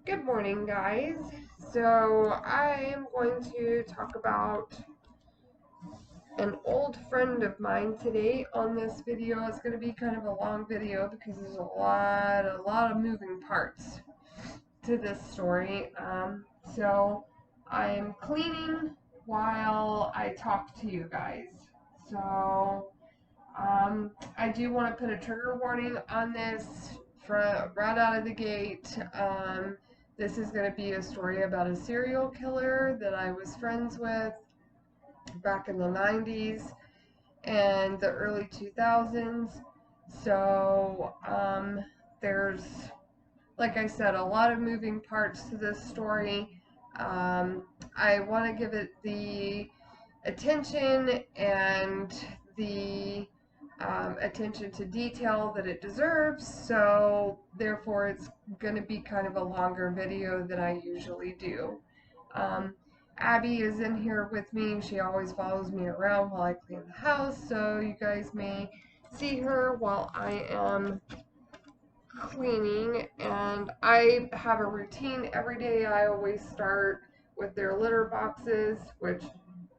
Good morning, guys. So, I am going to talk about an old friend of mine today on this video. It's going to be kind of a long video because there's a lot of moving parts to this story. So, I'm cleaning while I talk to you guys. So, I do want to put a trigger warning on this right out of the gate. This is going to be a story about a serial killer that I was friends with back in the 90s and the early 2000s. So, there's, like I said, a lot of moving parts to this story. I want to give it the attention and the attention to detail that it deserves, so therefore it's going to be kind of a longer video than I usually do. Um, Abby is in here with me. She always follows me around while I clean the house, so you guys may see her while I am cleaning. And I have a routine every day. I always start with their litter boxes, which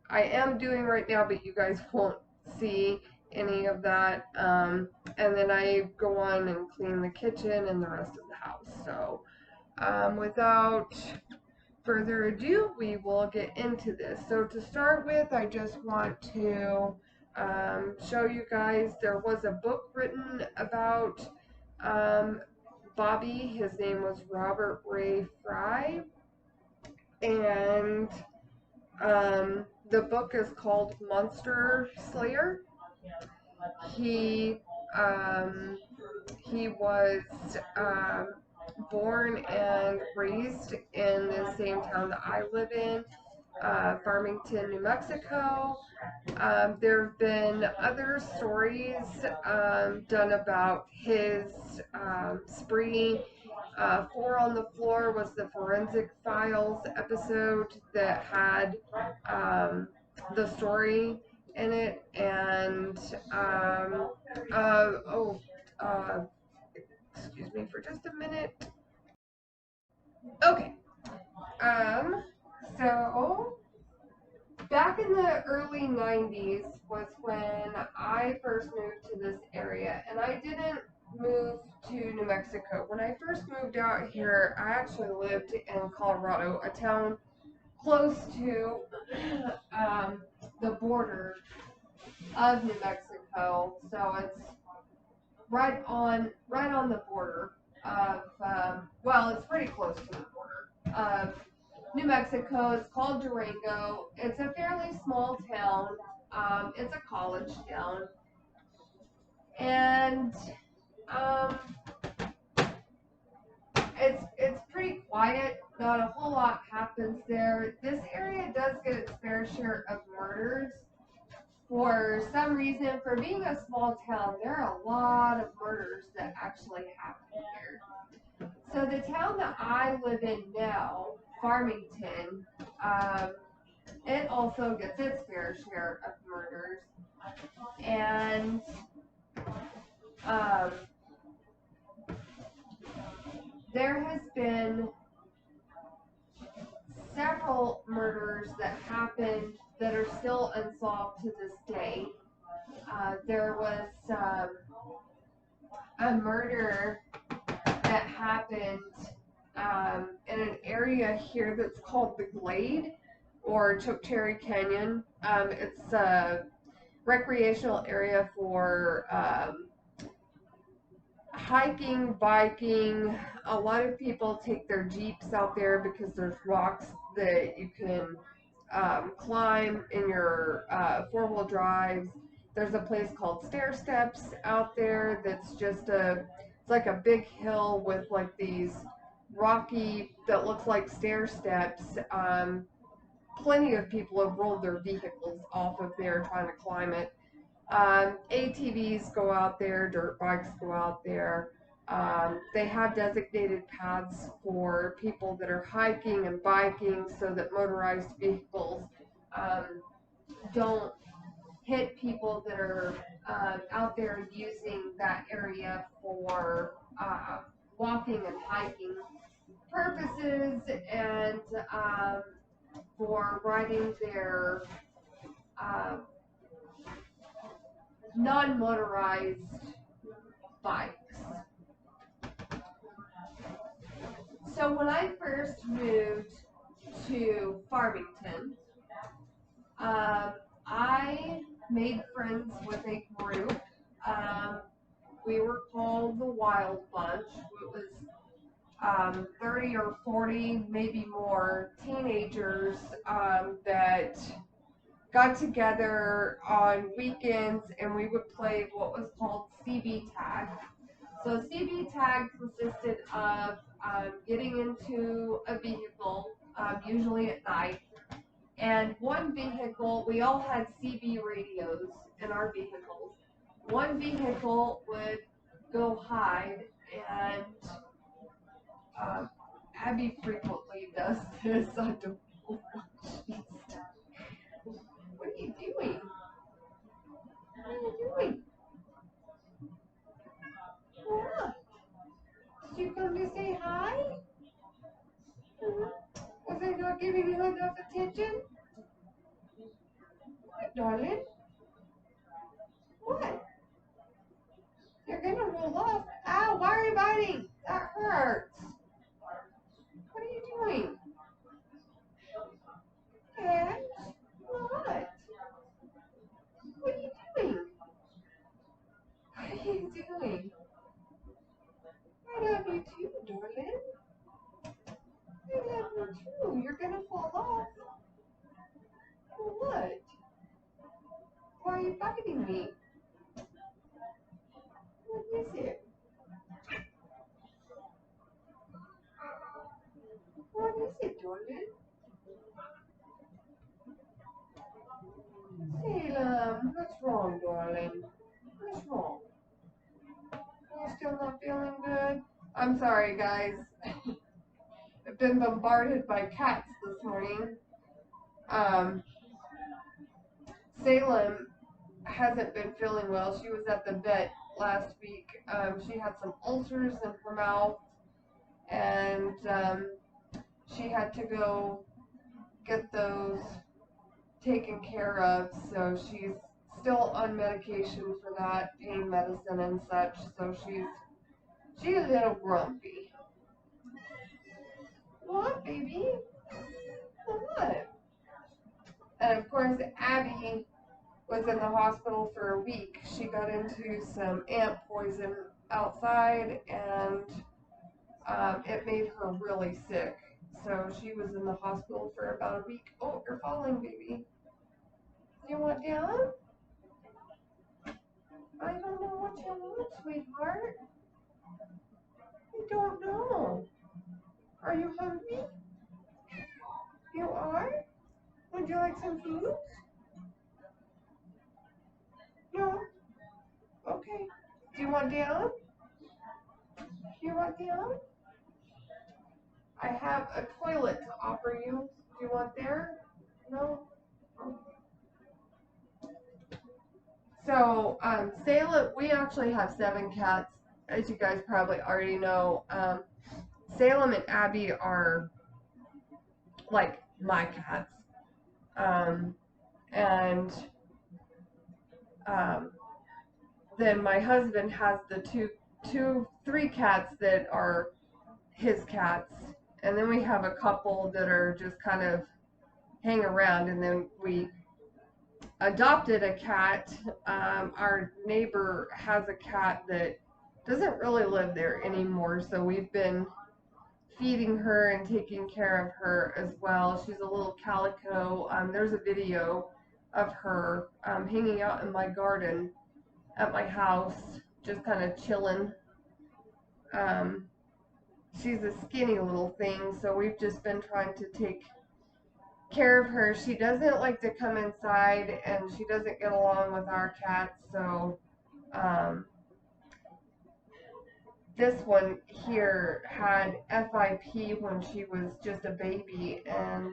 I am doing right now, but you guys won't see any of that. And then I go on and clean the kitchen and the rest of the house. So without further ado, we will get into this. So to start with, I just want to show you guys there was a book written about Bobby. His name was Robert Ray Fry, and the book is called Monster Slayer. He um, he was born and raised in the same town that I live in, Farmington, New Mexico. There have been other stories done about his spree. Four on the Floor was the Forensic Files episode that had the story in it, and oh, uh, excuse me for just a minute. Okay, um, so back in the early 90s was when I first moved to this area, and I didn't move to New Mexico. When I first moved out here, I actually lived in Colorado, a town close to the border of New Mexico. So it's right on the border of well, it's pretty close to the border of New Mexico. It's called Durango. It's a fairly small town. It's a college town, and um, it's pretty quiet. Not a whole lot happens there. This area does get its fair share of murders. For some reason, for being a small town, there are a lot of murders that actually happen here. So the town that I live in now, Farmington, it also gets its fair share of murders. And um, there has been several murders that happened that are still unsolved to this day. There was a murder that happened in an area here that's called the Glade or Chokecherry Canyon. It's a recreational area for hiking, biking. A lot of people take their Jeeps out there because there's rocks that you can climb in your four-wheel drives. There's a place called Stair Steps out there that's just it's like a big hill with like these rocky, that looks like stair steps. Plenty of people have rolled their vehicles off of there trying to climb it. ATVs go out there, dirt bikes go out there. They have designated paths for people that are hiking and biking so that motorized vehicles um, don't hit people that are out there using that area for walking and hiking. purposes and for riding their non-motorized bikes. So when I first moved to Farmington, I made friends with a group. We were called the Wild Bunch. It was 30 or 40, maybe more, teenagers that got together on weekends, and we would play what was called CB tag. So CB tag consisted of getting into a vehicle, usually at night, and one vehicle, we all had CB radios in our vehicles. One vehicle would go hide, and Abby frequently does this. I don't know what she's doing. What are you doing? What are you doing? What? Did you come to say hi? Was I not giving you enough attention? What, darling? What? You're gonna roll off. Ow, why are you biting? That hurts. What are you doing? And what? What are you doing? What are you doing? I love you too, darling. I love you too. You're gonna fall off. For what? Why are you biting me? What is it? What is it, darling? Salem, what's wrong, darling? What's wrong? Are you still not feeling good? I'm sorry, guys. I've been bombarded by cats this morning. Salem hasn't been feeling well. She was at the vet last week. She had some ulcers in her mouth, and she had to go get those taken care of. So she's still on medication for that, pain medicine and such. So she's a little grumpy. What, baby? What? And of course, Abby was in the hospital for a week. She got into some ant poison outside, and it made her really sick. So she was in the hospital for about a week. Oh, you're falling, baby. You want down? I don't know what you want, sweetheart. I don't know. Are you hungry? You are? Would you like some food? No? Okay. Do you want down? Do you want down? I have a toilet to offer you. Do you want there? No? So, Salem, we actually have 7 cats, as you guys probably already know. Salem and Abby are like my cats. And then my husband has the three cats that are his cats. And then we have a couple that are just kind of hang around. And then we adopted a cat. Our neighbor has a cat that doesn't really live there anymore, so we've been feeding her and taking care of her as well. She's a little calico. There's a video of her hanging out in my garden at my house, just kind of chilling. She's a skinny little thing, so we've just been trying to take care of her. She doesn't like to come inside, and she doesn't get along with our cats, so this one here had FIP when she was just a baby, and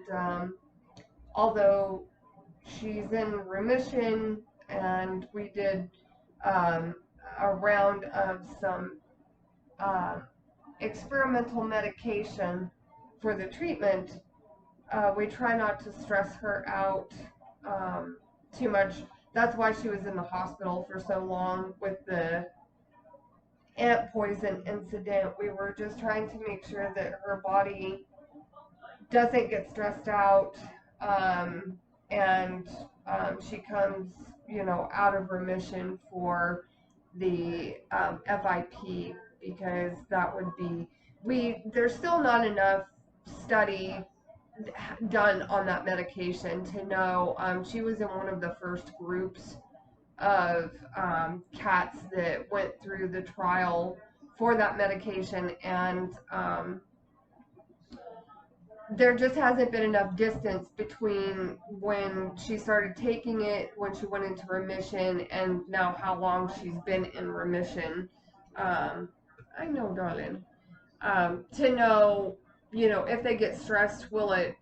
although she's in remission, and we did a round of some experimental medication for the treatment, we try not to stress her out too much. That's why she was in the hospital for so long with the ant poison incident. We were just trying to make sure that her body doesn't get stressed out, and she comes, out of remission for the FIP, because that would be, there's still not enough study done on that medication to know. She was in one of the first groups of cats that went through the trial for that medication, and there just hasn't been enough distance between when she started taking it, when she went into remission, and now how long she's been in remission. I know, darling. To know, if they get stressed, will it,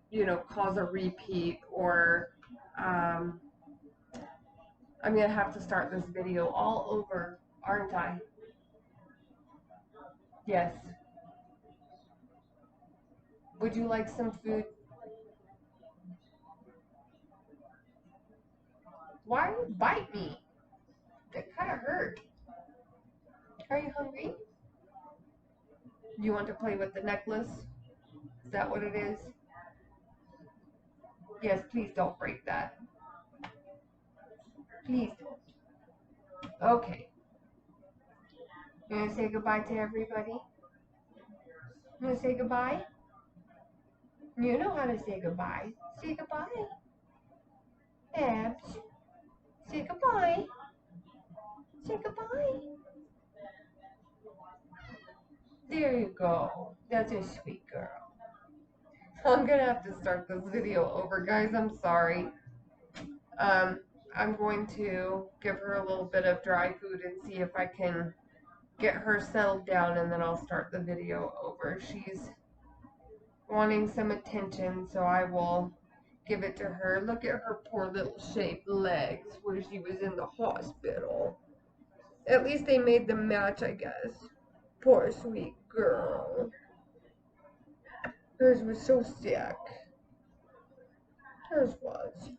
cause a repeat, or I'm going to have to start this video all over, aren't I? Yes. Would you like some food? Why would you bite me? It kind of hurt. Are you hungry? You want to play with the necklace? Is that what it is? Yes, please don't break that. Please don't. Okay. You want to say goodbye to everybody? You want to say goodbye? You know how to say goodbye. Say goodbye. Abs. Say goodbye. Say goodbye. There you go. That's a sweet girl. I'm gonna have to start this video over, guys. I'm sorry. I'm going to give her a little bit of dry food and see if I can get her settled down, and then I'll start the video over. She's wanting some attention, so I will give it to her. Look at her poor little shaped legs where she was in the hospital. At least they made them match, I guess. Poor sweet girl. Hers was so sick. Hers was.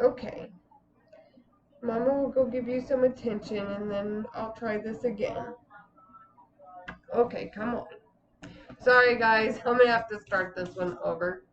Okay. Mama will go give you some attention, and then I'll try this again. Okay, come on. Sorry, guys. I'm going to have to start this one over.